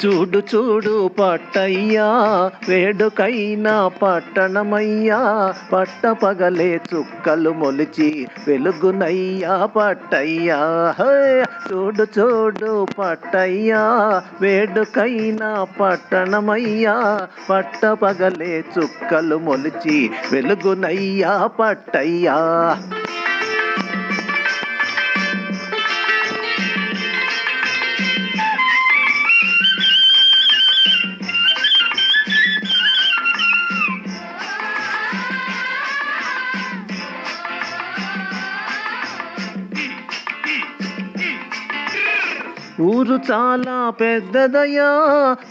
చూడు చూడు పట్టయ్యా వేడుకైనా పట్టణమయ్యా పట్టపగలే చుక్కలు మొలిచి వెలుగునయ్యా పట్టయ్యా. చూడు చూడు పట్టయ్యా వేడుకైనా పట్టణమయ్యా పట్టపగలే చుక్కలు మొలిచి వెలుగునయ్యా పట్టయ్యా. ఊరు చాలా పెద్దదయా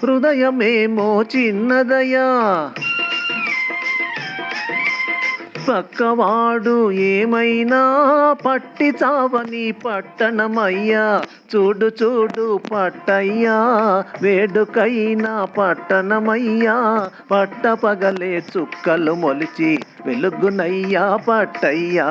హృదయమేమో చిన్నదయా. పక్కవాడు ఏమైనా పట్టి చావని పట్టణమయ్యా. చూడు చూడు పట్టయ్యా వేడుకైనా పట్టణమయ్యా పట్టపగలే చుక్కలు మొలిచి వెలుగునయ్యా పట్టయ్యా.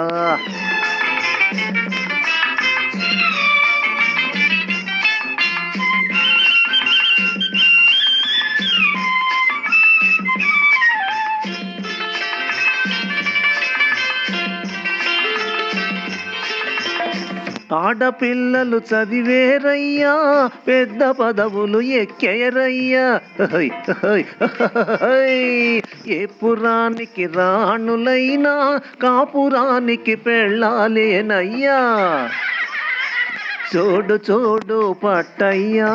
ఆడపిల్లలు చదివేరయ్యా పెద్ద పదవులు ఎక్కేరయ్యా. ఏ పురానికి రాణులైనా కాపురానికి పెళ్ళాలేనయ్యా. చూడు చూడు పట్టయ్యా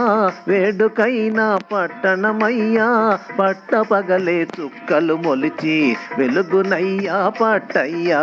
వేడుకైనా పట్టణమయ్యా పట్టపగలే చుక్కలు మొలిచి వెలుగునయ్యా పట్టయ్యా.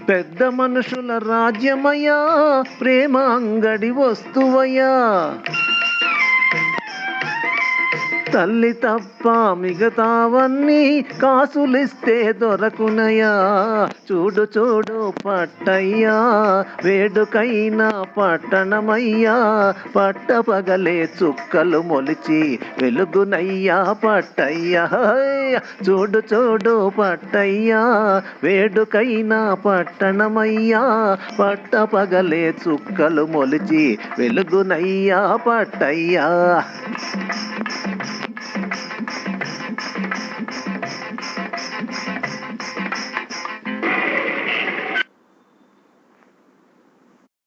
పెద్ద మనుషుల రాజ్యమయ్యా ప్రేమ అంగడి వస్తువయ్యా. తల్లి తప్ప మిగతావన్నీ కాసులిస్తే దొరకునయా. చూడు చూడు పట్టయ్యా వేడుకైనా పట్టణమయ్యా పట్టపగలే చుక్కలు మొలిచి వెలుగునయ్యా పట్టయ్యా. చూడు చూడు పట్టయ్యా వేడుకైనా పట్టణమయ్యా పట్టపగలే చుక్కలు మొలిచి వెలుగునయ్యా పట్టయ్యా.